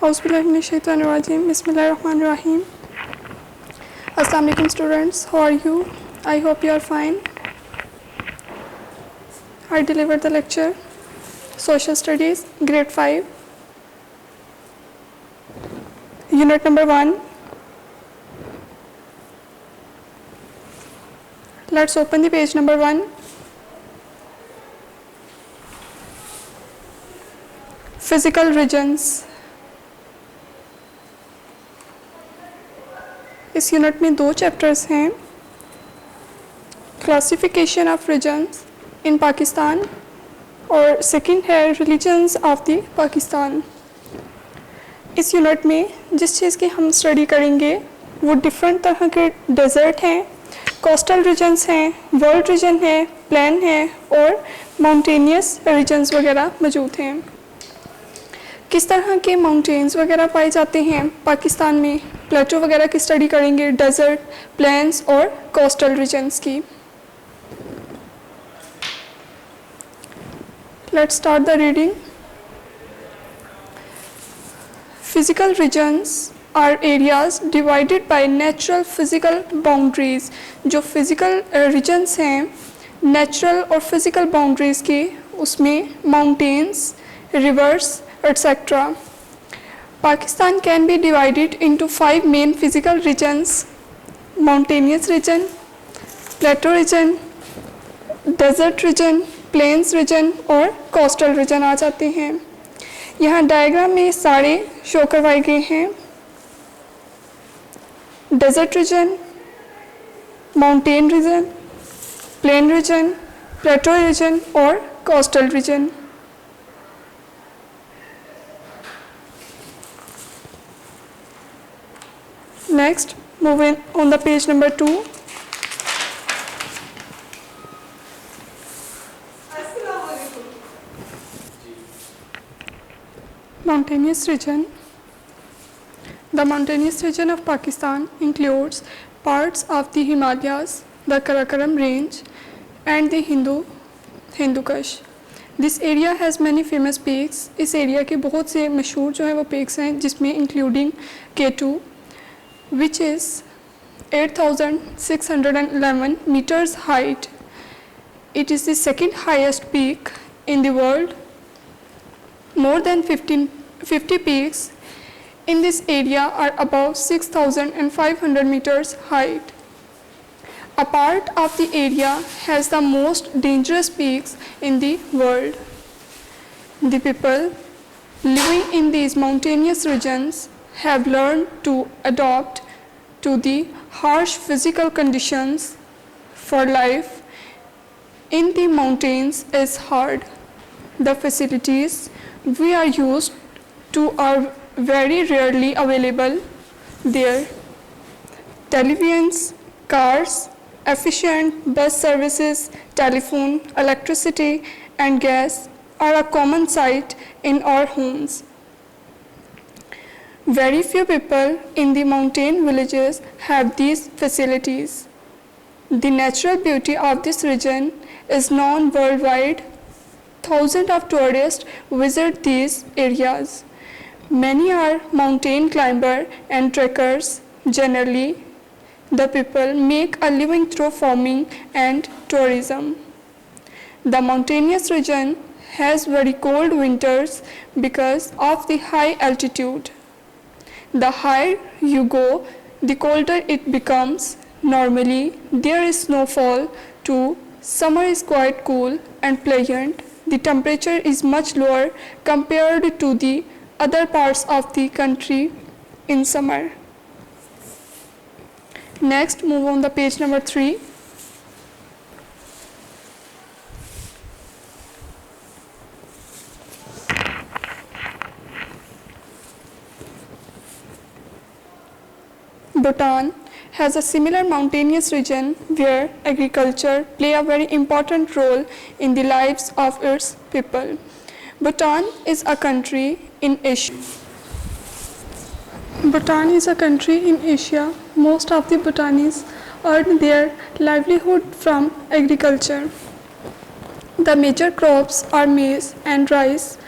Auzubillahiminash-shaytanir-rajim. Bismillahir-rahmanir-rahim. Assalamu alaikum students, how are you? I hope you are fine. I delivered the lecture Social Studies Grade 5 Unit number 1. Let's open the page number 1. Physical regions. इस unit में 2 chapters हैं, classification of regions in Pakistan और second है religions of the Pakistan. इस unit में जिस चीज़ की हम स्टडी करेंगे वो डिफरेंट तरह के डेजर्ट हैं, कोस्टल रीजन्स हैं, वर्ल्ड रीजन है, प्लेन है और माउंटेनियस रीजन्स वगैरह मौजूद हैं। किस तरह के माउंटेन्स वगैरह पाए जाते हैं पाकिस्तान में, प्लेटो वगैरह की स्टडी करेंगे, डेजर्ट, प्लेन्स और कोस्टल रीजन्स की। Let's start the reading. Physical regions are areas divided by natural physical boundaries. जो फिजिकल रीजन्स हैं नेचुरल और फिजिकल बाउंड्रीज के, उसमें mountains, rivers etc. Pakistan can be divided into 5 main physical regions: mountainous region, plateau region, desert region, plains region और coastal region आ जाते हैं। यहाँ diagram में सारे शो करवाए गए हैं। desert region, mountain region, plain region, plateau region और coastal region। Next, moving on the page number 2. Mountainous region. The mountainous region of Pakistan includes parts of the Himalayas, the Karakoram range, and the Hindu Kush. This area has many famous peaks. इस area के बहुत से मशहूर जो है वो peaks हैं, जिसमें including K2, which is 8,611 meters height. It is the second highest peak in the world. More than 50 peaks in this area are above 6,500 meters height. A part of the area has the most dangerous peaks in the world. The people living in these mountainous regions have learned to adapt to the harsh physical conditions, for life in the mountains is hard. The facilities we are used to are very rarely available there. Televisions, cars, efficient bus services, telephone, electricity and gas are a common sight in our homes. Very few people in the mountain villages have these facilities. The natural beauty of this region is known worldwide. Thousands of tourists visit these areas. Many are mountain climbers and trekkers. Generally, the people make a living through farming and tourism. The mountainous region has very cold winters because of the high altitude. The higher you go, the colder it becomes. Normally, there is snowfall too. Summer is quite cool and pleasant. The temperature is much lower compared to the other parts of the country in summer. Next, move on the page number 3. Bhutan has a similar mountainous region where agriculture plays a very important role in the lives of its people. Bhutan is a country in Asia. Bhutan is a country in Asia. Most of the Bhutanese earn their livelihood from agriculture. The major crops are maize and rice.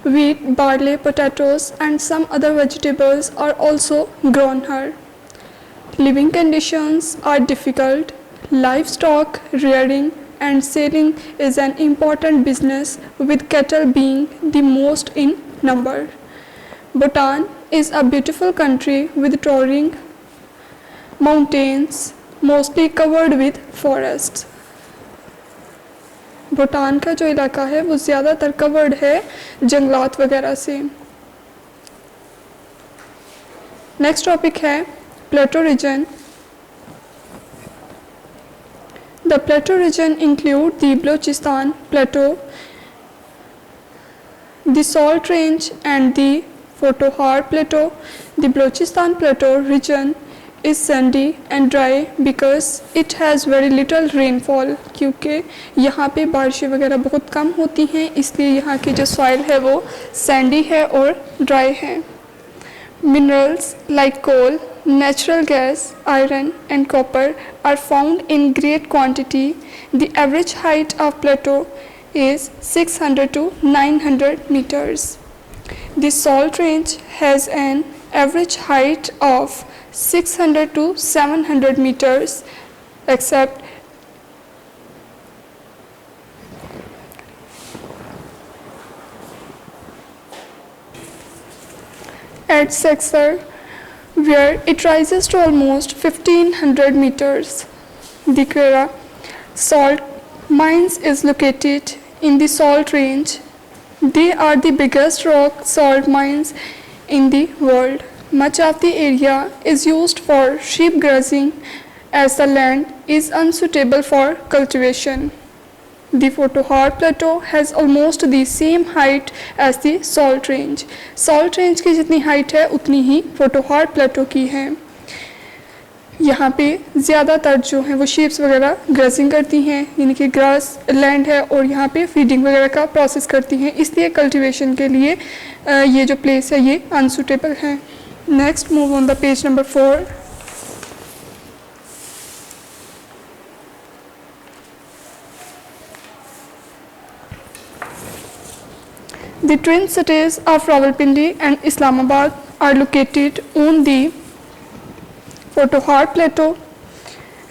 Wheat, barley, potatoes, and some other vegetables are also grown here. Living conditions are difficult. Livestock rearing and selling is an important business, with cattle being the most in number. Bhutan is a beautiful country with towering mountains, mostly covered with forests. Bhutan का जो इलाका है वो ज़्यादातर covered है जंगलात वगैरह से. नेक्स्ट टॉपिक है plateau region. The plateau region include the Balochistan plateau, the salt range and the Potohar plateau. The Balochistan plateau region is sandy and dry because it has very little rainfall. क्योंकि यहाँ पे बारिशें वगैरह बहुत कम होती हैं, इसलिए यहाँ की जो सॉइल है वो सैंडी है और ड्राई है. Minerals like coal, natural gas, iron and copper are found in great quantity. The average height of plateau is 600 to 900 meters. The salt range has an average height of 600 to 700 meters, except at Sexer, where it rises to almost 1500 meters. The Kera salt mines is located in the salt range. They are the biggest rock salt mines in the world. Much of the area is used for sheep grazing as the land is unsuitable for cultivation. The Potohar Plateau has almost the same height as the Salt Range. Salt Range की जितनी height है उतनी ही पोटोहार प्लेटो की है. यहाँ पे ज़्यादातर जो है वो शीप्स वगैरह ग्रासिंग करती हैं, यानी कि ग्रास लैंड है और यहाँ पे फीडिंग वगैरह का प्रोसेस करती हैं, इसलिए कल्टीवेशन के लिए ये जो प्लेस है ये अनसूटेबल है. Next move on the page number 4. The twin cities of Rawalpindi and Islamabad are located on the Potohar प्लेटो.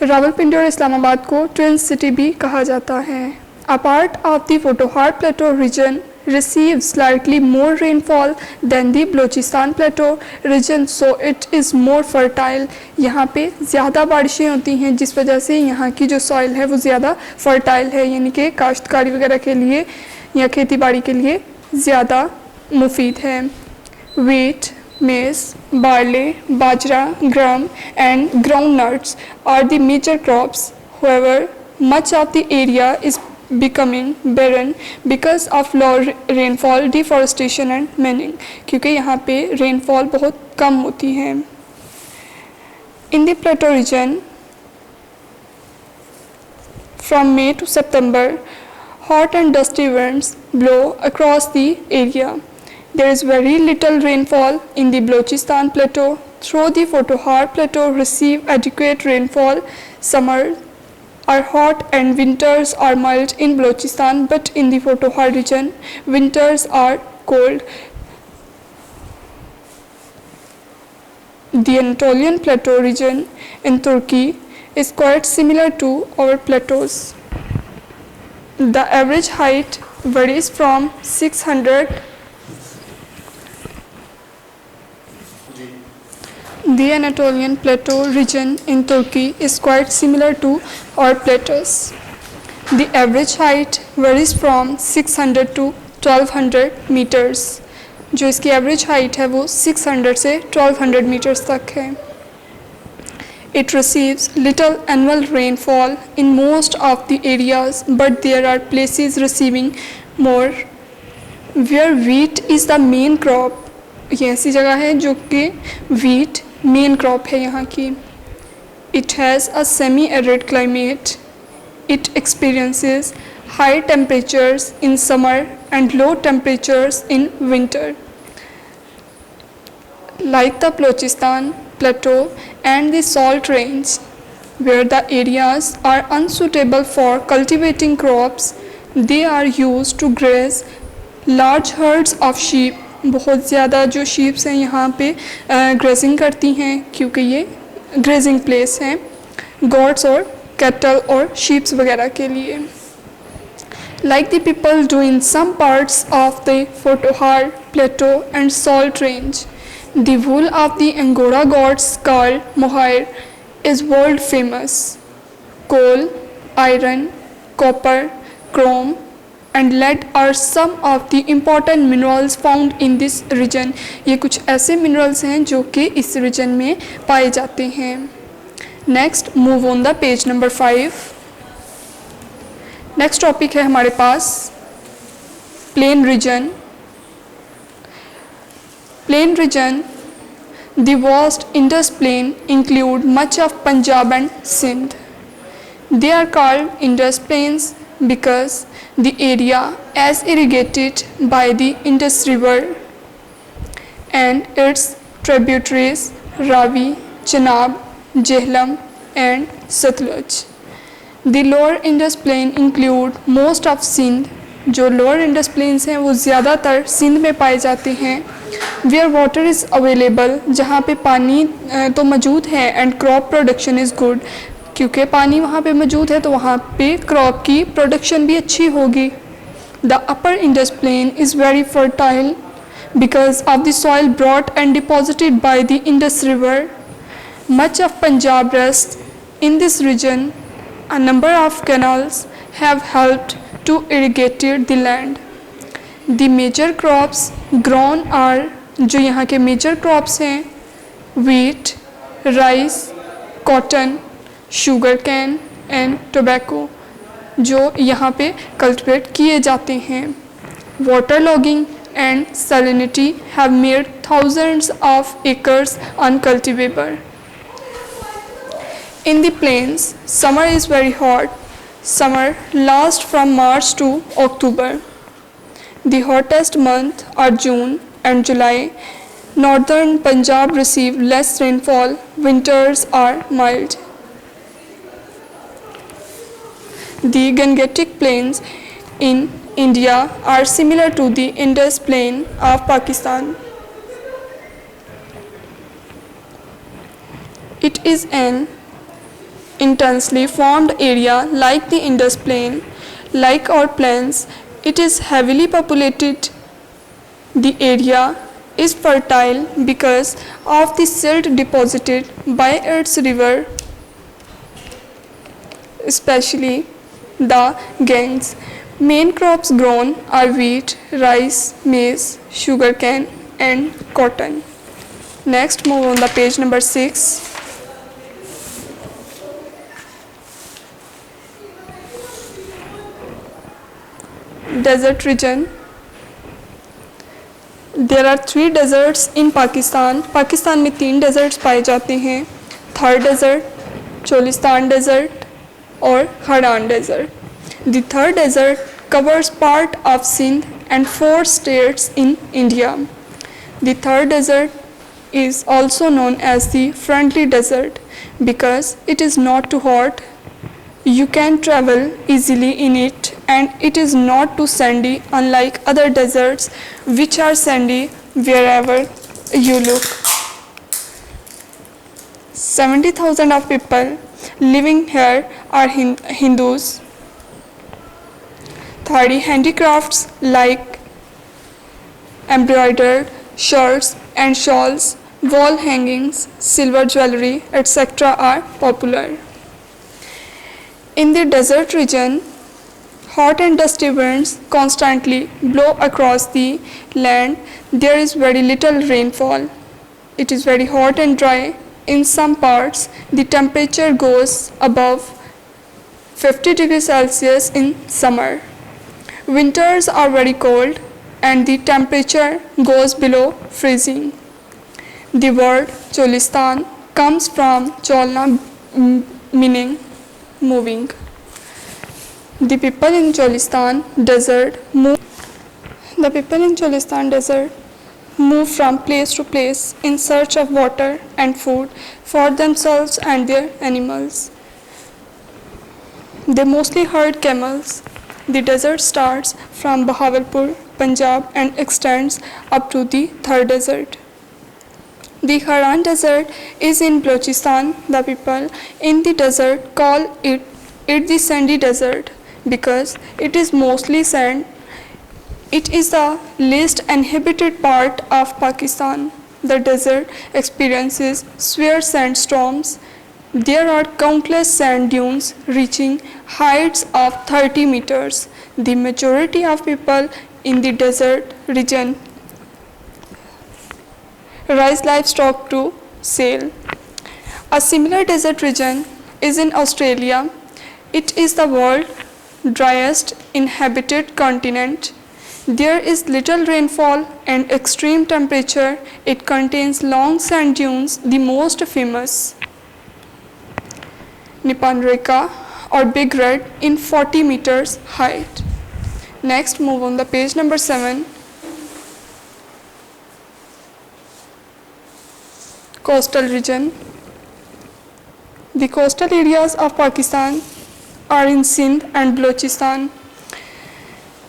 रावलपिंडी और इस्लामाबाद को ट्विन सिटी भी कहा जाता है. A part of the Potohar Plato region receives slightly more rainfall than the Balochistan Plateau region, so it is more fertile. यहाँ पे ज़्यादा बारिशें होती हैं जिस वजह से यहाँ की जो सॉइल है वो ज़्यादा फर्टाइल है, यानी कि काश्तकारी वगैरह के लिए या खेती बाड़ी के लिए ज़्यादा मुफीद है. Wheat, maize, barley, bajra, gram and groundnuts are the major crops. However, much of the area is becoming barren because of low rainfall, deforestation and mining. क्योंकि यहाँ पे rainfall बहुत कम होती है. In the plateau region, from May to September, hot and dusty winds blow across the area. There is very little rainfall in the Balochistan Plateau. Though the Potohar Plateau receive adequate rainfall, summers are hot and winters are mild in Balochistan, but in the Potohar region, winters are cold. The Anatolian Plateau region in Turkey is quite similar to our plateaus. The average height varies from 600. The Anatolian Plateau region in Turkey is quite similar to our plateaus. The average height varies from 600 to 1200 meters. जो इसकी average height है वो 600 से 1200 meters तक है. It receives little annual rainfall in most of the areas, but there are places receiving more. Where wheat is the main crop, ये ऐसी जगह है जो कि wheat मेन क्रॉप है यहाँ की. It has a semi-arid climate. It experiences high temperatures in summer and low temperatures in winter. Like the Balochistan Plateau and the Salt Range, where the areas are unsuitable for cultivating crops, they are used to graze large hertz of sheep, बहुत ज़्यादा जो sheeps हैं यहाँ पे grazing करती हैं क्योंकि ये ग्रेजिंग प्लेस हैं गॉड्स और कैटल और शीप्स वगैरह के लिए. Like the people do in some parts of the Potohar Plateau and Salt Range, the wool of the Angora goats called mohair is world famous. Coal, iron, copper, chrome and lead are some of the important minerals found in this region. ये कुछ ऐसे minerals हैं जो कि इस region में पाए जाते हैं. Next, move on the page number 5. Next topic है हमारे पास plain region. Plain region, the vast Indus plain include much of Punjab and Sindh. They are called Indus plains because the area as irrigated by the Indus river and its tributaries Ravi, Chenab, Jhelum and Sutlej. The lower Indus Plain include most of Sindh. जो lower Indus Plains हैं वो ज़्यादातर सिंध में पाए जाते हैं. Where water is available, जहाँ पे पानी तो मौजूद है and crop production is good. क्योंकि पानी वहाँ पे मौजूद है तो वहाँ पे crop की production भी अच्छी होगी. The upper Indus Plain is very fertile because of the soil brought and deposited by the Indus River. Much of Punjab rests in this region. A number of canals have helped to irrigate the land. The major crops grown are, जो यहाँ के major crops हैं, wheat, rice, cotton, sugar cane and tobacco, जो यहाँ पे cultivate किए जाते हैं. Waterlogging and salinity have made thousands of acres uncultivable. In the plains, summer is very hot. Summer lasts from March to October. The hottest months are June and July. Northern Punjab receive less rainfall. Winters are mild. The Gangetic Plains in India are similar to the Indus Plain of Pakistan. It is an intensely formed area like the Indus Plain. Like our plains, it is heavily populated. The area is fertile because of the silt deposited by its river, especially the Ganges. Main crops grown are wheat, rice, maize, sugarcane and cotton. Next, move on the page number 6. Desert region. There are 3 deserts in Pakistan. Pakistan में 3 deserts पाए जाते हैं. Thar desert, Cholistan desert और Haran desert. The Thar desert covers part of Sindh and 4 states in India. The Thar desert is also known as the friendly desert because it is not too hot. You can travel easily in it and it is not too sandy unlike other deserts which are sandy wherever you look. 70,000 of people living here are Hindus. Thari handicrafts like embroidered shirts and shawls, wall hangings, silver jewelry, etc. are popular. In the desert region, hot and dusty winds constantly blow across the land. There is very little rainfall. It is very hot and dry. In some parts, the temperature goes above 50 degrees Celsius in summer. Winters are very cold and the temperature goes below freezing. The word Cholistan comes from Cholna, meaning moving. The people in Cholistan desert move from place to place in search of water and food for themselves and their animals. They mostly herd camels. The desert starts from Bahawalpur Punjab and extends up to the Thar Desert. The Haran Desert is in Balochistan. The people in the desert call it the sandy desert because it is mostly sand. It is the least inhabited part of Pakistan. The desert experiences severe sandstorms. There are countless sand dunes reaching heights of 30 meters. The majority of people in the desert region raise livestock to sale. A similar desert region is in Australia. It is the world's driest inhabited continent. There is little rainfall and extreme temperature. It contains long sand dunes, the most famous Nippon Reka or Big Red in 40 meters height. Next, move on the page number 7. Coastal region. The coastal areas of Pakistan are in Sindh and Balochistan.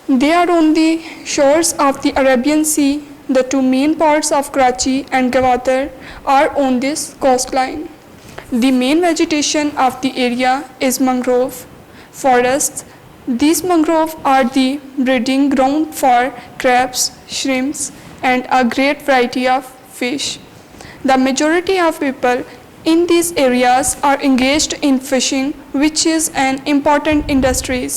They are on the shores of the Arabian Sea. The two main ports of Karachi and Gwadar are on this coastline. The main vegetation of the area is mangrove forests. These mangroves are the breeding ground for crabs, shrimps, and a great variety of fish. The majority of people in these areas are engaged in fishing, which is an important industry.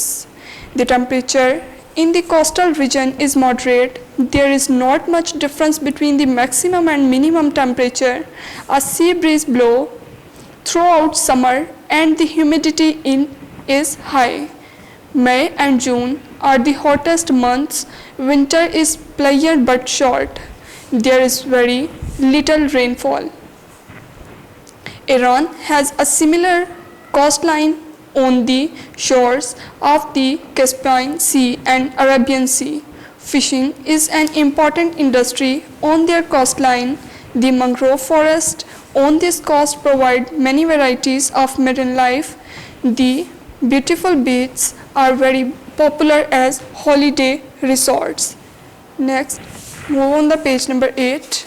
The temperature in the coastal region is moderate. There is not much difference between the maximum and minimum temperature. A sea breeze blows throughout summer and the humidity is high. May and June are the hottest months. Winter is pleasant but short. There is very little rainfall. Iran has a similar coastline on the shores of the Caspian Sea and Arabian Sea. Fishing is an important industry on their coastline. The mangrove forest on this coast provide many varieties of marine life. The beautiful beaches are very popular as holiday resorts. Next, move on the page number 8.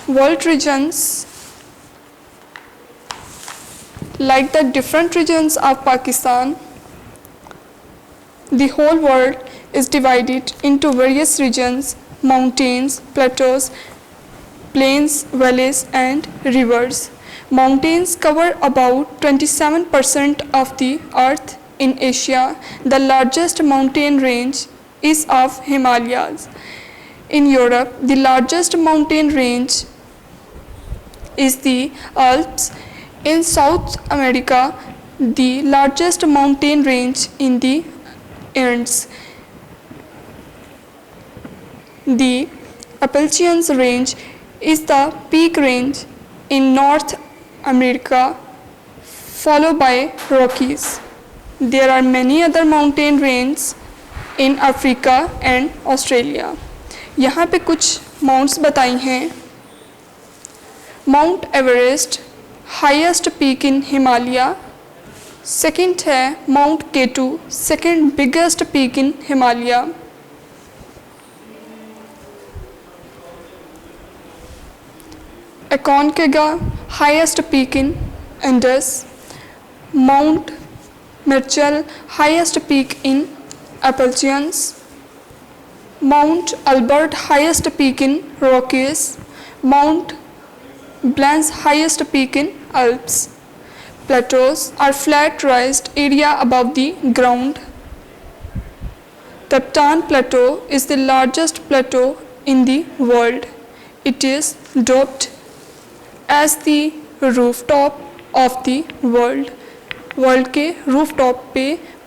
World regions. Like the different regions of Pakistan, the whole world is divided into various regions: mountains, plateaus, plains, valleys, and rivers. Mountains cover about 27% of the earth. In Asia, the largest mountain range is of Himalayas. In Europe, the largest mountain range is the Alps. In South America, the largest mountain range in the Andes. The Appalachian Range is the peak range in North America, followed by Rockies. There are many other mountain ranges in Africa and Australia. यहाँ पे कुछ mounts बताई हैं. Mount Everest highest peak in Himalaya. Second है mount K two, second biggest peak in Himalaya. Aconcagua, highest peak in Andes. Mount Mitchell, highest peak in Appalachians. Mount Albert, highest peak in Rockies. Mount Blanc, highest peak in Alps. Plateaus are flat raised area above the ground. Taptan Plateau is the largest plateau in the world. It is dubbed as the rooftop of the world. World के rooftop पे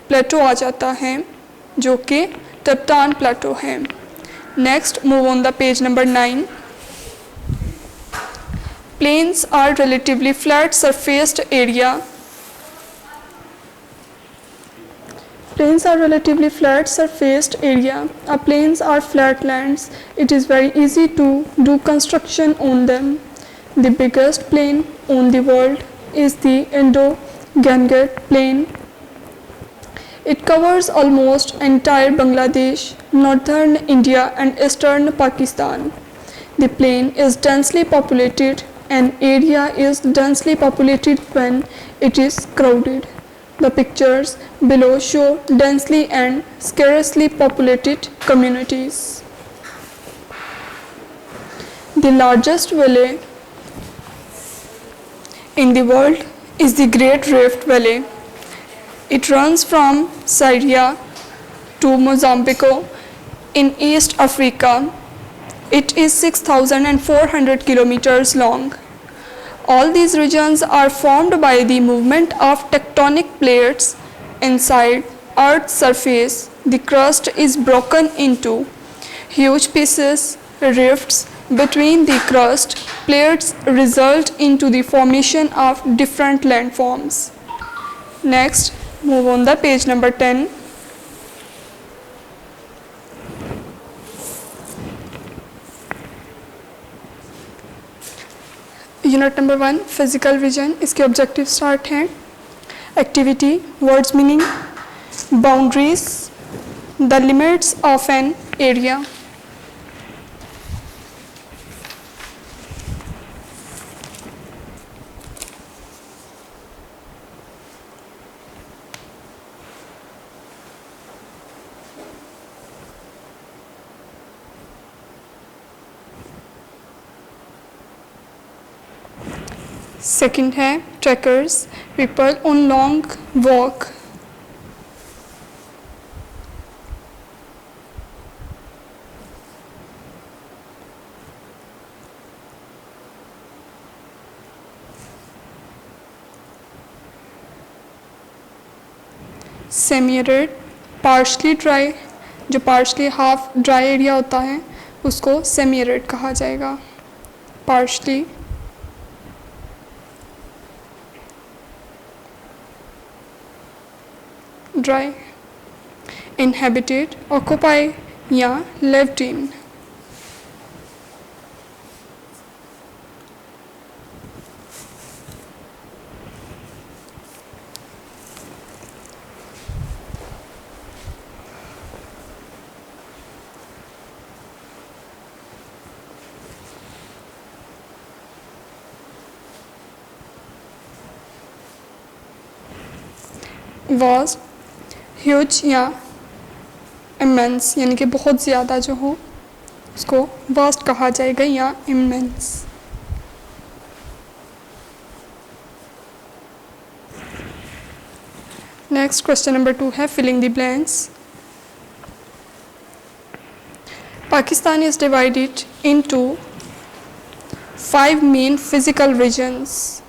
प्लेटो आ जाता है जो कि टप्टान प्लेटो है. Next move on the page number 9. Plains are relatively flat surfaced area. Plains are relatively flat surfaced area. Plains are flat lands. It is very easy to do construction on them. The biggest plain on the world is the Indo-Ganges Plain. It covers almost entire Bangladesh, northern India and eastern Pakistan. The plain is densely populated. An area is densely populated when it is crowded. The pictures below show densely and scarcely populated communities. The largest valley in the world is the Great Rift Valley. It runs from Syria to Mozambique in East Africa. It is 6,400 kilometers long. All these regions are formed by the movement of tectonic plates inside Earth's surface. The crust is broken into huge pieces. Rifts between the crust plates result into the formation of different landforms. Next, move on the page number 10. Unit number 1 physical vision. इसके objective start हैं. Activity, words meaning, boundaries, the limits of an area. Second है trackers, people on long walk. Semi arid, partly dry, जो partly half dry area होता है उसको semi arid कहा जाएगा. Partly dry. Inhabited, occupy या lived in. Vast, huge या immense, यानी कि बहुत ज़्यादा जो हो उसको वास्ट कहा जाएगा या इमेंस. नेक्स्ट क्वेश्चन नंबर 2 है filling the blanks. Pakistan is divided into 5 main physical regions.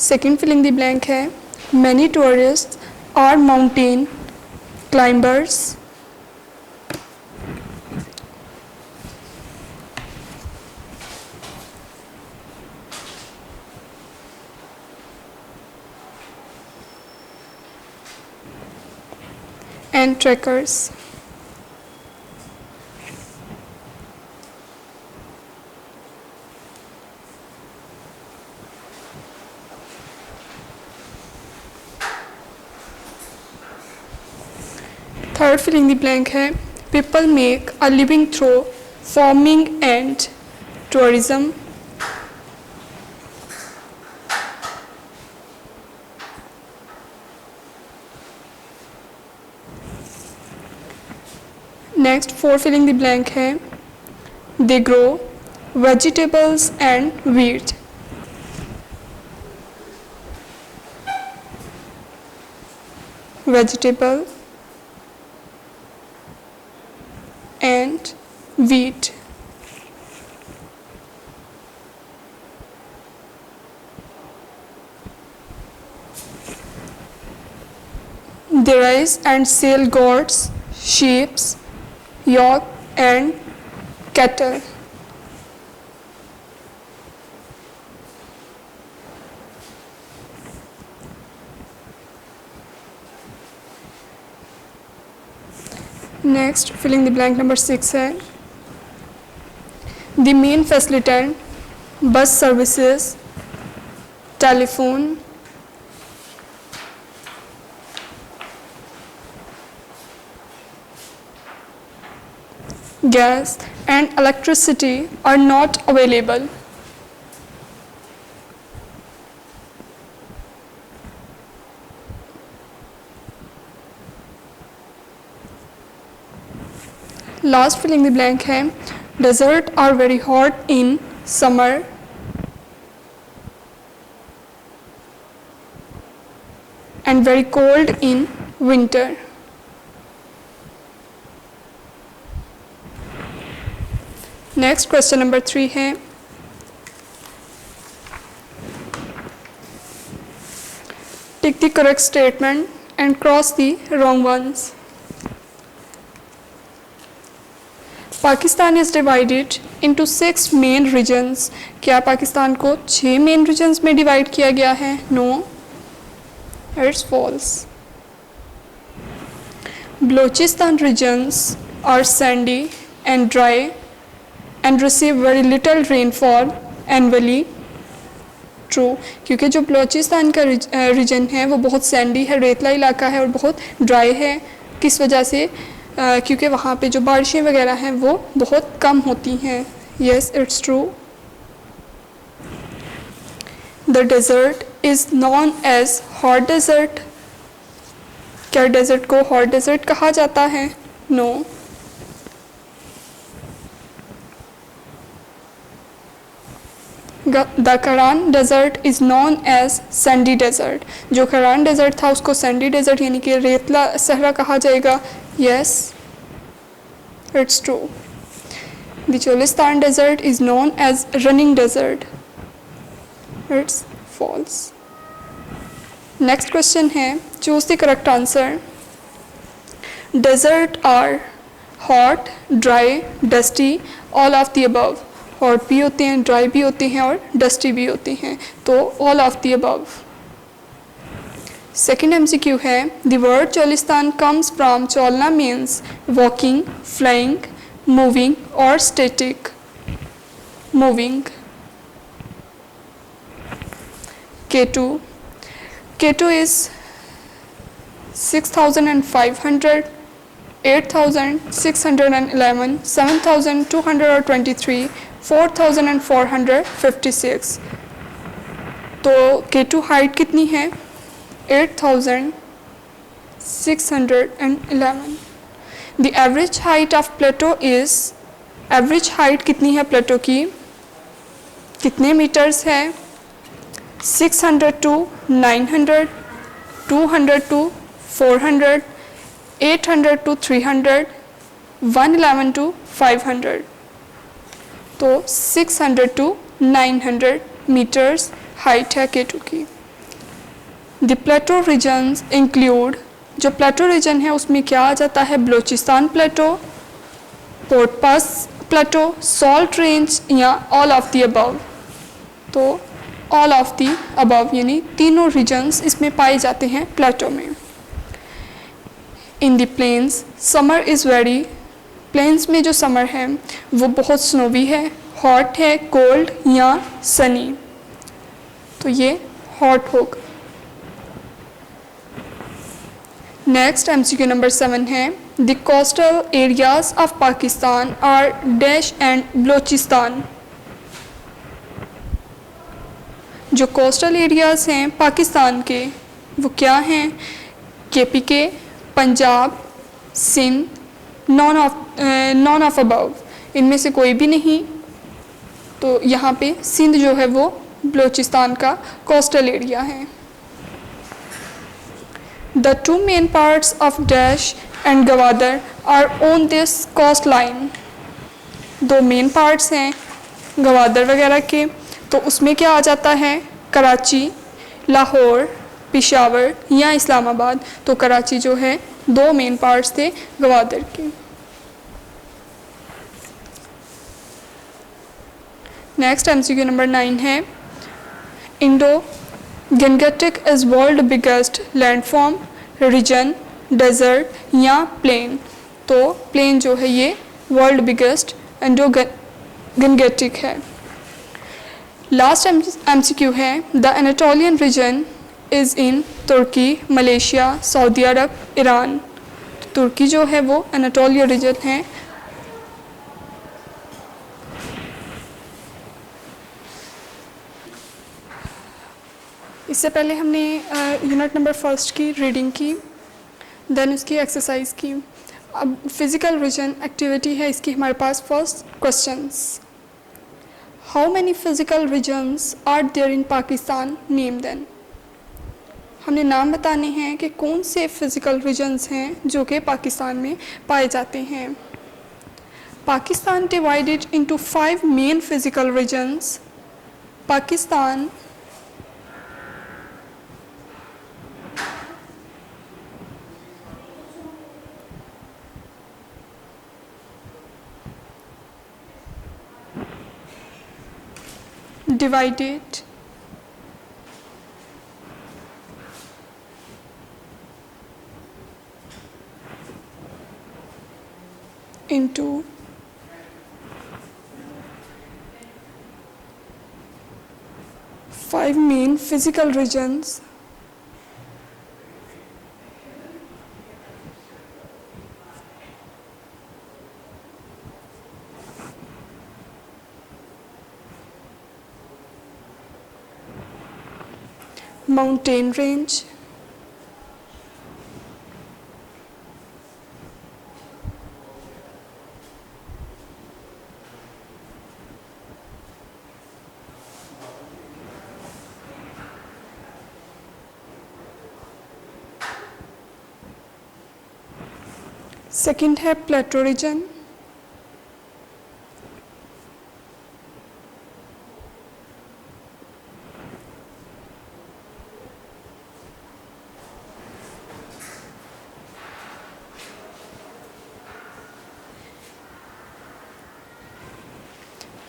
Second filling the blank है many tourist are mountain climbers. And trackers. Third filling the blank है people make a living through farming and tourism. Next four filling the blank है they grow vegetables and wheat. Vegetable and wheat. They raise and sell goats, sheep, yoke and cattle. Next filling the blank number 6 है The main facilitant, bus services, telephone, gas and electricity are not available. Last fill in the blank है desert are very hot in summer and very cold in winter. Next question number 3 है tick the correct statement and cross the wrong ones. Pakistan is divided into 6 main regions. क्या पाकिस्तान को 6 main regions में divide किया गया है? No, it's false. Balochistan regions are sandy and dry and receive very little rainfall annually. True, क्योंकि जो बलोचिस्तान का reason है वो बहुत सैंडी है, रेतला इलाका है और बहुत ड्राई है. किस वजह से? क्योंकि वहाँ पे जो बारिशें वगैरह हैं वो बहुत कम होती हैं. Yes, it's true. The desert is known as hot desert. क्या डेजर्ट को हॉट डेजर्ट कहा जाता है? No. The Kharan desert is known as sandy desert. जो करान डेजर्ट था उसको सैंडी डेजर्ट यानी कि रेतला सहरा कहा जाएगा. Yes, it's true. The Cholistan desert is known as running desert. It's false. Next question है choose the correct answer. Desert are hot, dry, dusty, all of the above. Hot भी होते हैं, dry भी होते हैं और dusty भी होते हैं. तो all of the above. Second MCQ है the word Cholistan comes from cholna means walking, flying, moving or static. Moving. K2. K2 is 6,500, 8,611, 7,223, 4,456. तो K2 हाइट कितनी है? 8,611. The average height of plateau is, average height कितनी है प्लेटो की? कितने metres है? 600 to 900, 200 to 400, 800 to 300, 111 to 500. तो 600 to 900 metres height है K2 की. The plateau regions include. जो प्लेटो रीजन है उसमें क्या आ जाता है? बलोचिस्तान प्लेटो, पोर्टपास प्लेटो, सॉल्ट रेंज या ऑल ऑफ द अबव. तो ऑल ऑफ द अबव यानी तीनों रीजन्स इसमें पाए जाते हैं प्लेटो में. In the plains summer is very. Plains में जो समर है वो बहुत स्नोवी है, हॉट है, कोल्ड या सनी. तो ये हॉट होगा. नेक्स्ट MCQ नंबर 7 है the coastal areas of Pakistan are dash and Balochistan. जो कोस्टल एरियाज हैं पाकिस्तान के वो क्या हैं? KPK, Punjab, Sindh, none of above. इनमें से कोई भी नहीं. तो यहाँ पे सिंध जो है वो बलोचिस्तान का कोस्टल एरिया है. The two main parts of Dash and Gwadar are on this coastline. दो मेन पार्ट्स हैं गवादर वगैरह के. तो उसमें क्या आ जाता है? कराची, लाहौर, पेशावर या इस्लामाबाद. तो कराची जो है दो मेन पार्ट्स थे गवादर के. नेक्स्ट MCQ नंबर 9 है Indo Gangetic is world biggest landform, region, desert या प्लेन. तो प्लेन जो है ये वर्ल्ड बिगेस्ट इंडो गंगेटिक है। लास्ट MCQ है, the Anatolian region is in Turkey, Malaysia, Saudi Arabia, Iran. Turkey जो है वो एनाटोलिया रीजन है। इससे पहले हमने यूनिट नंबर फर्स्ट की रीडिंग की, देन उसकी एक्सरसाइज की। अब फिजिकल रीजन एक्टिविटी है इसकी हमारे पास। First questions, how many physical regions are there in Pakistan, name them. हमने नाम बताने हैं कि कौन से फिजिकल रीजन्स हैं जो कि पाकिस्तान में पाए जाते हैं। Pakistan divided into 5 main physical regions. Pakistan divided into 5 main physical regions. Mountain range, second है प्लेटो रीजन,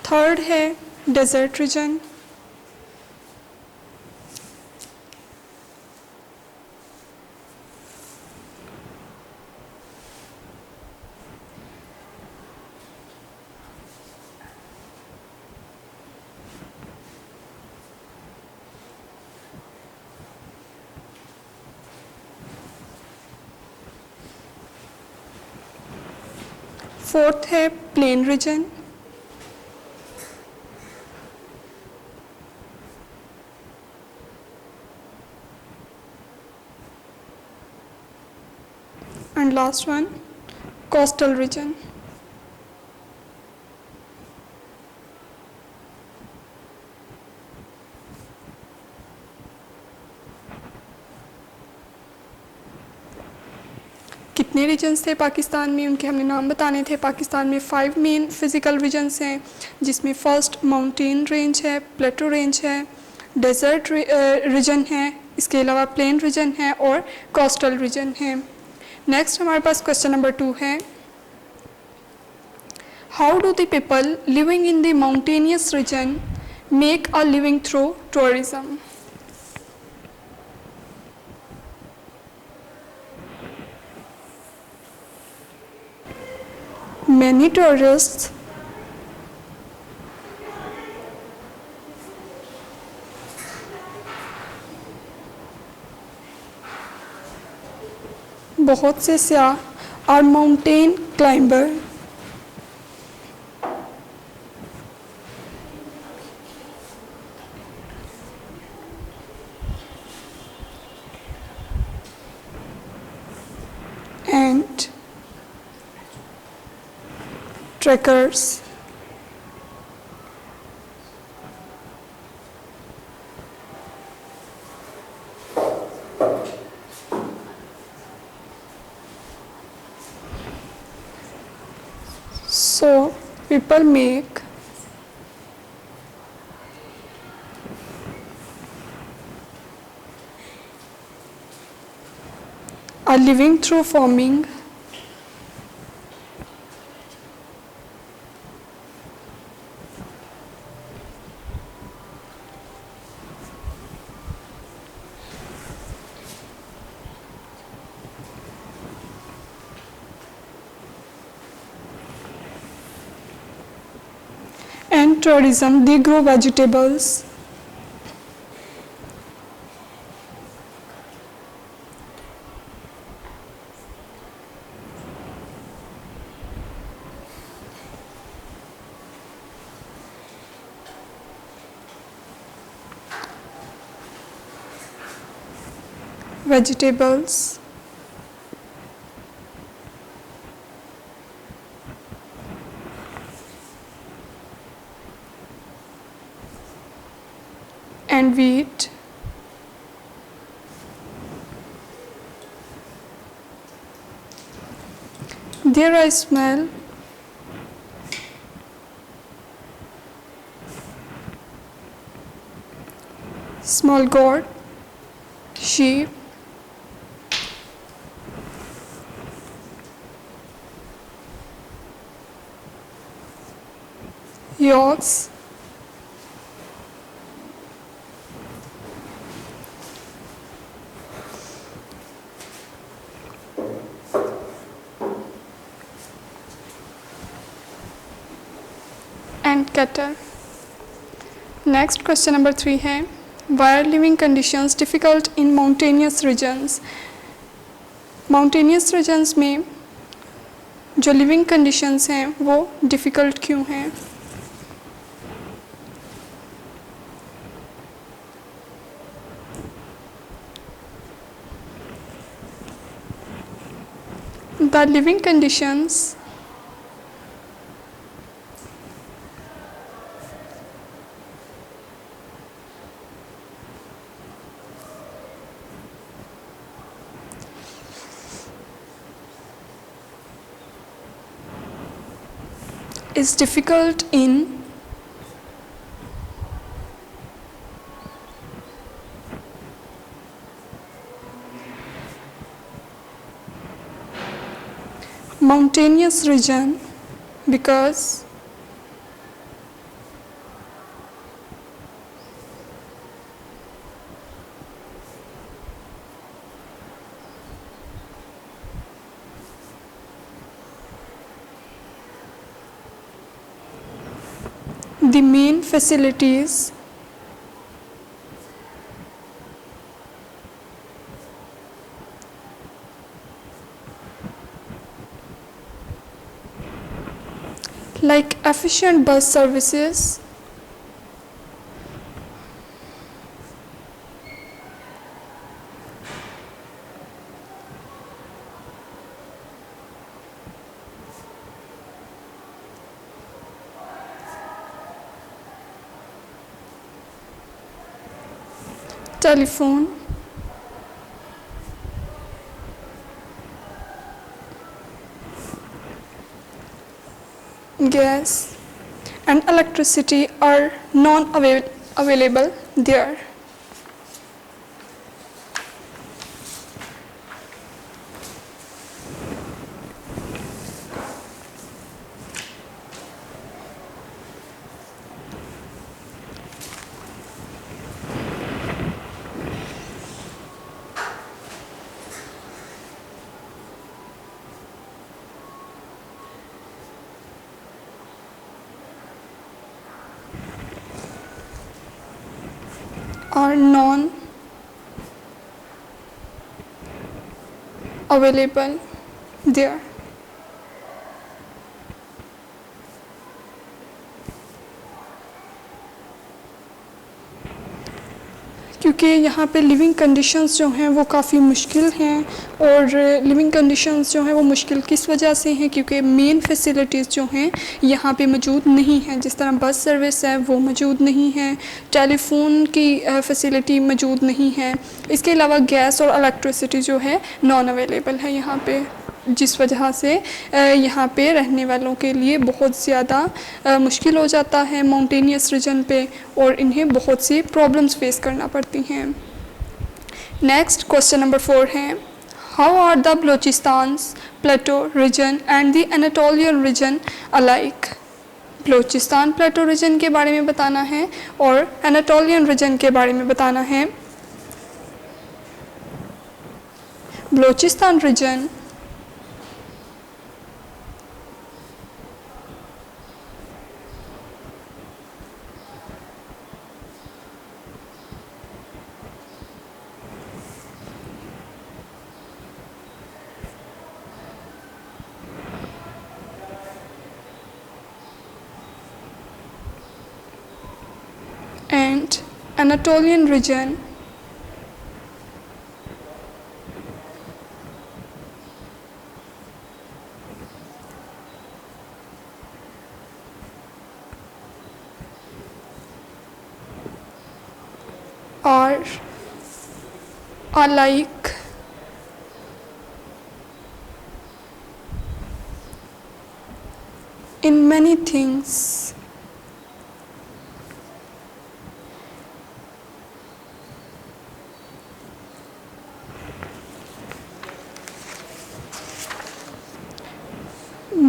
थर्ड है डेजर्ट रीजन, फोर्थ है plain region, and last one coastal region. कितने रीजन्स थे पाकिस्तान में, उनके हमने नाम बताने थे। पाकिस्तान में 5 मेन फिजिकल रीजन्स हैं, जिसमें फर्स्ट माउंटेन रेंज है, प्लेटो रेंज है, डेजर्ट रीजन है, इसके अलावा प्लेन रीजन है और कोस्टल रीजन है। नेक्स्ट हमारे पास क्वेश्चन नंबर 2 है, how do the people living in the mountainous region make a living through tourism. Many tourists बहुत से सयाह और mountain climber and trekkers so people make a living through farming, and tourism, they grow vegetables. Vegetables. And wheat. There I smell small goat, sheep, yolks, and cattle. Next question number 3 है, why are living conditions difficult in mountainous regions. Mountainous regions में जो living conditions हैं वो difficult क्यों हैं? The living conditions is difficult in mountainous region because the main facilities like efficient bus services, telephone, gas and electricity are non-available there. Are non-available there. क्योंकि यहाँ पे living conditions जो हैं वो काफ़ी मुश्किल हैं, और लिविंग कंडीशंस जो हैं वो मुश्किल किस वजह से हैं, क्योंकि मेन फैसिलिटीज़ जो हैं यहाँ पे मौजूद नहीं हैं। जिस तरह बस सर्विस है वो मौजूद नहीं है, टेलीफोन की फैसिलिटी मौजूद नहीं है, इसके अलावा गैस और इलेक्ट्रिसिटी जो है नॉन अवेलेबल है यहाँ पे, जिस वजह से यहाँ पे रहने वालों के लिए बहुत ज़्यादा मुश्किल हो जाता है माउंटेनियस रीजन पे, और इन्हें बहुत सी प्रॉब्लम्स फेस करना पड़ती हैं। नेक्स्ट क्वेश्चन नंबर 4 है, how are the Balochistan's plateau region and the Anatolian region alike. Balochistan plateau region के बारे में बताना है और एनाटोलियन रीजन के बारे में बताना है। Balochistan region Anatolian region. Are alike in many things.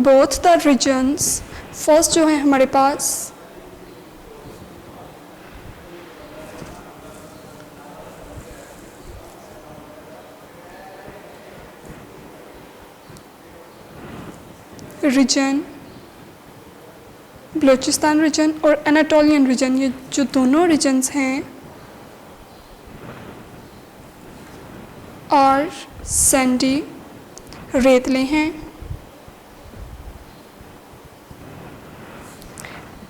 Both the regions, first जो है हमारे पास रीजन, बलूचिस्तान रीजन और एनाटोलियन रीजन, ये जो दोनों रीजन्स हैं और सैंडी, रेतले हैं,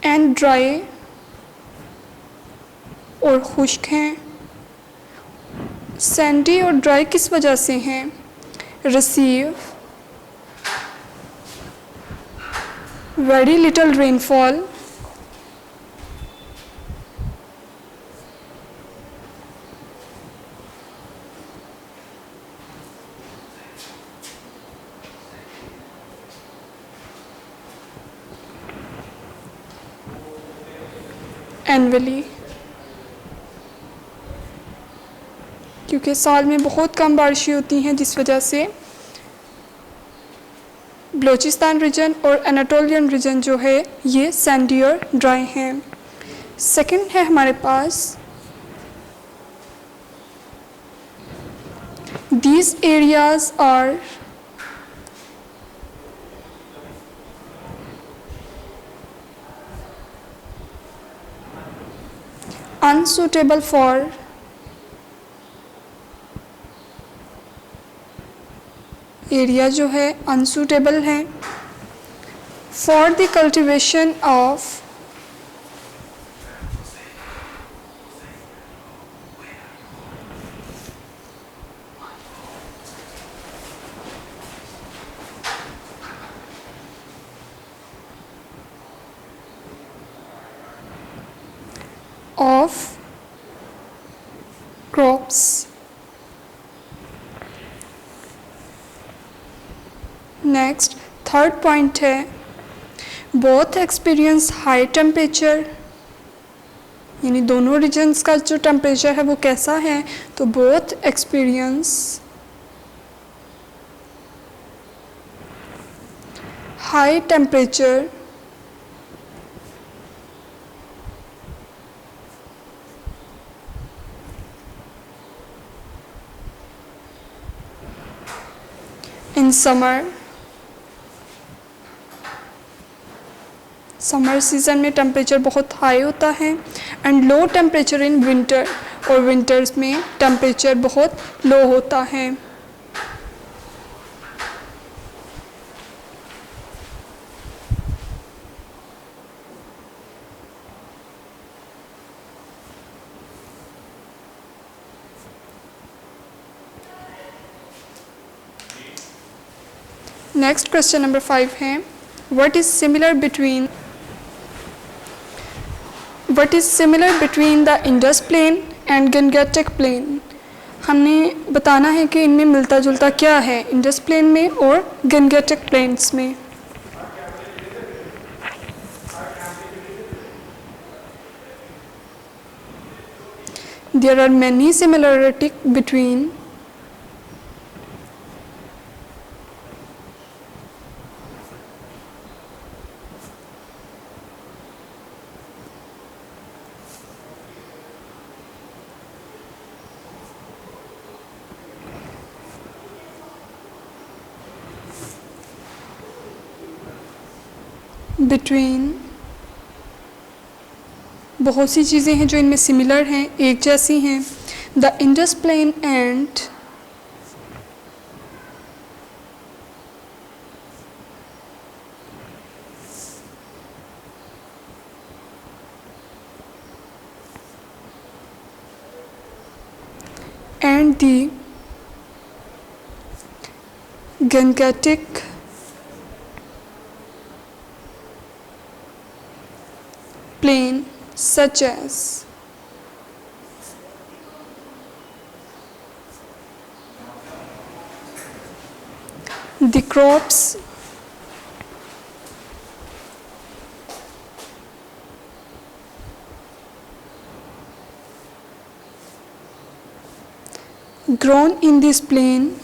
एंड ड्राई और खुश्क हैं। सैंडी और ड्राई किस वजह से हैं? Receive very little rainfall, annually, क्योंकि साल में बहुत कम बारिशें होती हैं जिस वजह से बलूचिस्तान रीजन और एनाटोलियन रीजन जो है ये सैंडी और ड्राई हैं। सेकंड है हमारे पास these areas are unsuitable for area जो है अनसूटेबल है for the cultivation of crops. Next third point है बोथ एक्सपीरियंस हाई टेम्परेचर, यानी दोनों रीजन्स का जो टेम्परेचर है वो कैसा है, तो both experience high temperature in summer. Summer season में टेम्परेचर बहुत हाई होता है and low temperature in winter, और विंटर्स में टेम्परेचर बहुत लो होता है। नेक्स्ट क्वेश्चन नंबर 5 है what is similar between the Indus plain and Gangetic plain. हमने बताना है कि इनमें मिलता जुलता क्या है इंडस प्लेन में और गंगेटिक प्लेन्स में। There are many similarity between बहुत सी चीज़ें हैं जो इनमें सिमिलर हैं, एक जैसी हैं। The Indus plain and and the Gangetic plain, such as the crops grown in this plain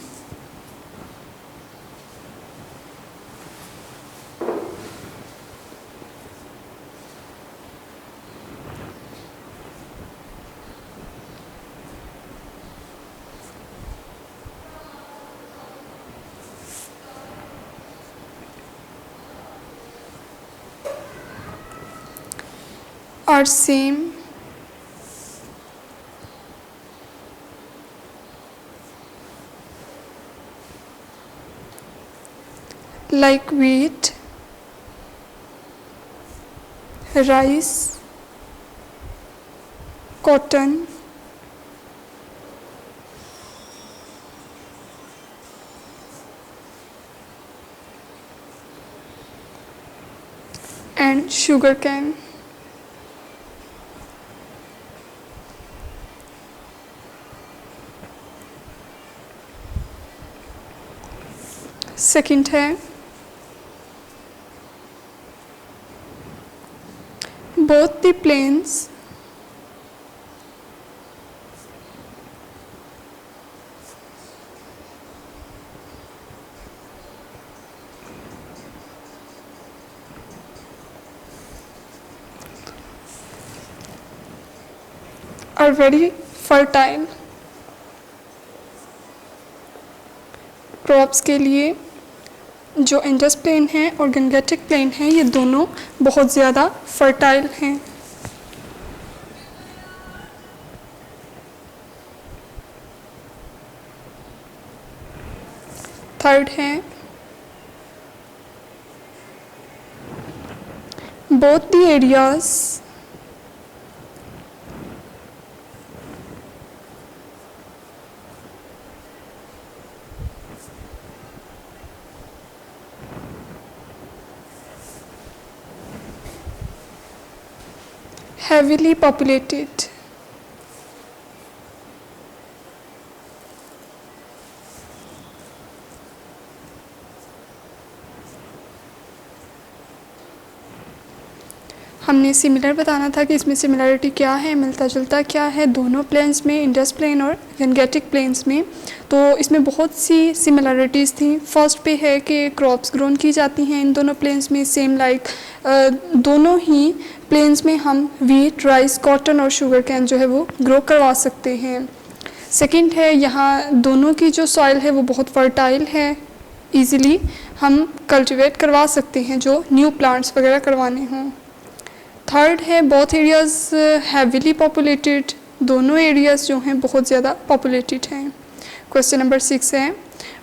are same like wheat, rice, cotton, and sugarcane. Second है both the plains are very fertile. Crops के लिए जो Indus plane है और Gangetic plain है, ये दोनों बहुत ज़्यादा फर्टाइल हैं. थर्ड है both the areas heavily populated. हमने सिमिलर बताना था कि इसमें सिमिलरिटी क्या है, मिलता जुलता क्या है दोनों प्लेन्स में, इंडस प्लेन और गंगेटिक प्लेन्स में. तो इसमें बहुत सी सिमिलरिटीज़ थी. फर्स्ट पे है कि क्रॉप्स ग्रोन की जाती हैं इन दोनों प्लेन्स में सेम लाइक दोनों ही प्लेन्स में हम वीट, राइस, कॉटन और शुगर कैन जो है वो ग्रो करवा सकते हैं. सेकंड है यहाँ दोनों की जो सॉइल है वो बहुत फर्टाइल है, ईज़िली हम कल्टिवेट करवा सकते हैं जो न्यू प्लांट्स वगैरह करवाने हों. थर्ड है बोथ एरियाज़ हैवीली पॉपुलेटेड, दोनों एरियाज़ जो हैं बहुत ज़्यादा पॉपुलेटेड हैं. क्वेश्चन नंबर 6 है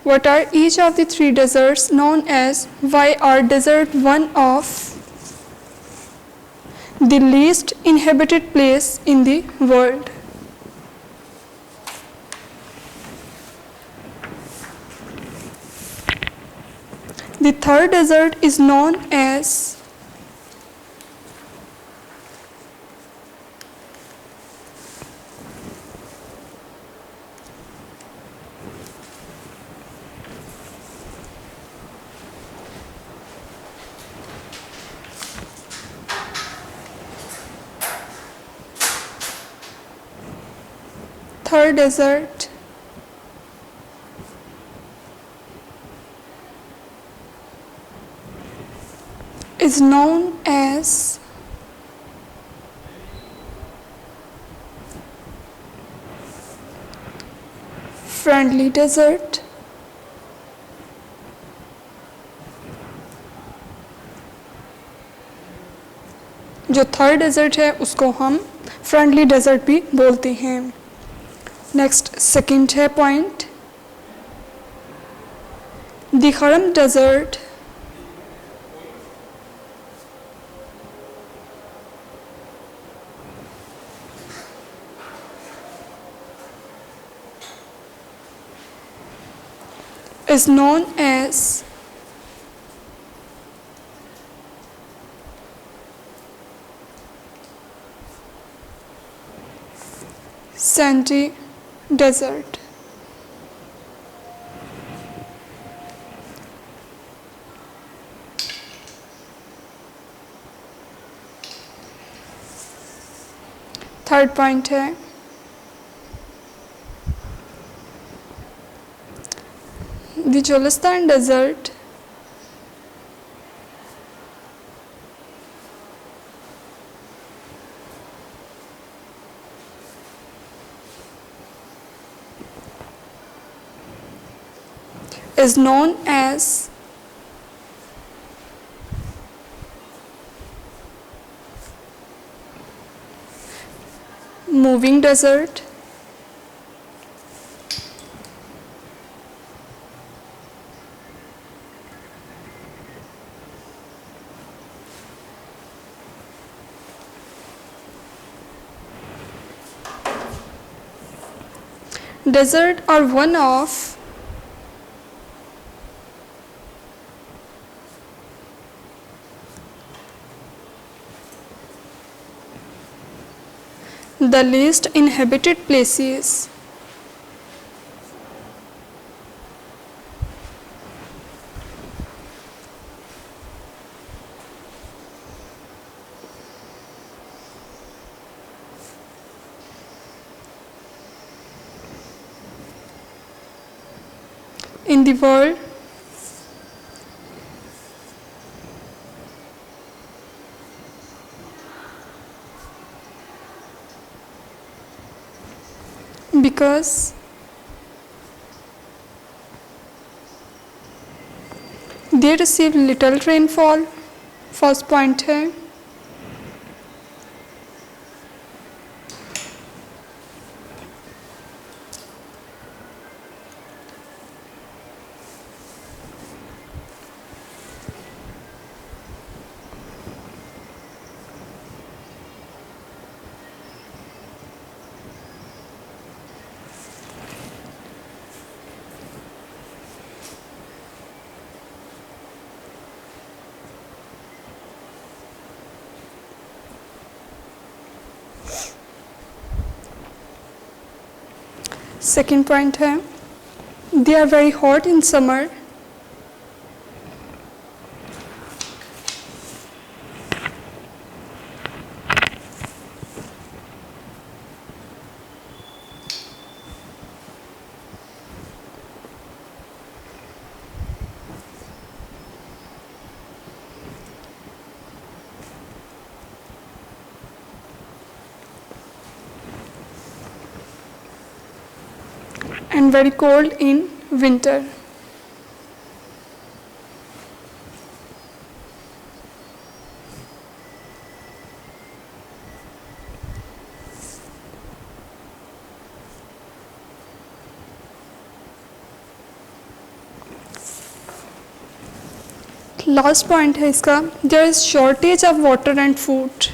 what are each of the three deserts known as, why are desert one of the least inhabited place in the world. The third desert is known as third desert is known as friendly desert. जो third desert है उसको हम friendly desert भी बोलते हैं. Next second है point the Kharan desert is known as sandy desert. Third point है the Cholistan desert is known as moving desert. Desert are one of the least inhabited places in the world. Because they receive little rainfall. First point है second point है they are very hot in summer. And very cold in winter. Last point है इसका there is shortage of water and food.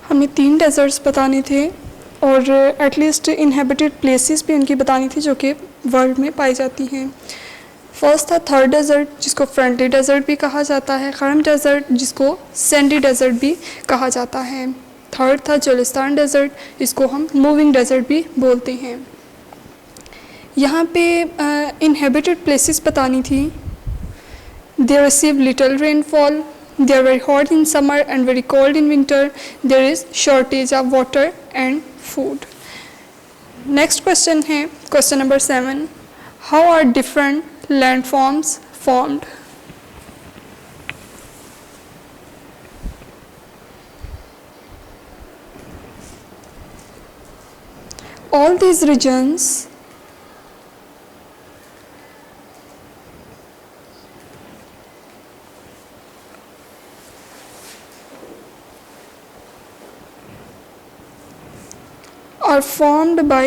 हमें 3 desserts बताने थे और at least inhabited places भी उनकी बतानी थी जो कि वर्ल्ड में पाई जाती हैं. फर्स्ट था थर्ड डेजर्ट जिसको फ्रंटली डेजर्ट भी कहा जाता है. खरम डेजर्ट जिसको सैंडी डेजर्ट भी कहा जाता है. थर्ड था चोलिस्तान डेजर्ट जिसको हम मूविंग डेजर्ट भी बोलते हैं. यहाँ पे इनहेबिटेड प्लेसेस बतानी थी. They receive little rainfall. They are very hot in summer and very cold in winter. There is shortage of water and food. Next question है question number 7. How are different landforms formed? All these regions are formed by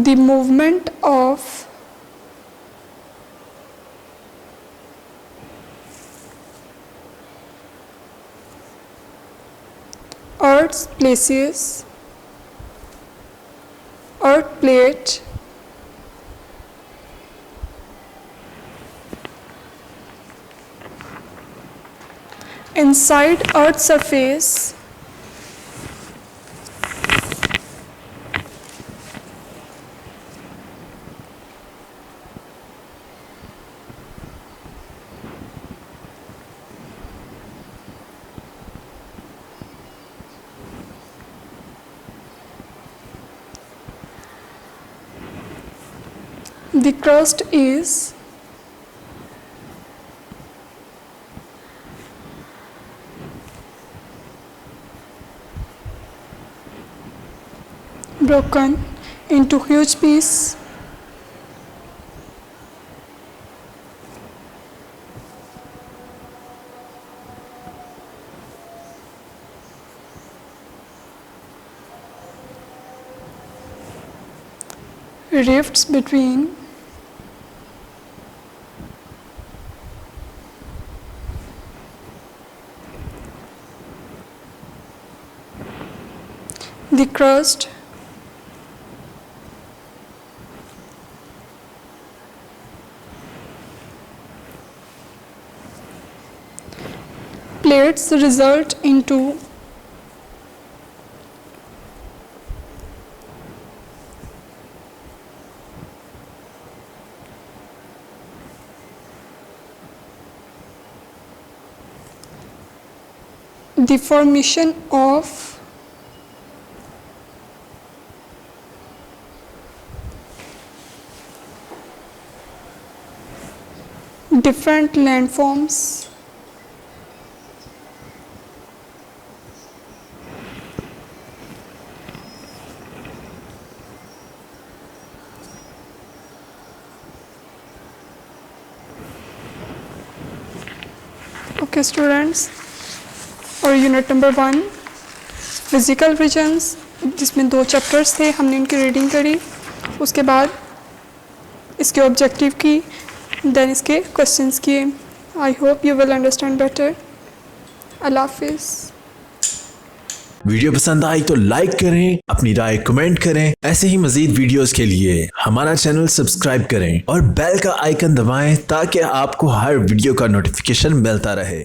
the movement of Earth's places, Earth plate, inside Earth's surface, the crust is broken into huge pieces. Rifts between the crust plates result into the formation of different landforms. Okay students, और unit number 1 physical regions, जिसमें 2 chapters थे, हमने उनकी reading करी, उसके बाद इसके objective की, देन इसके क्वेश्चंस किए. I hope you will understand better. अल्लाह हाफिज़. वीडियो पसंद आई तो लाइक करें, अपनी राय कमेंट करें. ऐसे ही मजीद वीडियोस के लिए हमारा चैनल सब्सक्राइब करें और बेल का आइकन दबाएं ताकि आपको हर वीडियो का नोटिफिकेशन मिलता रहे.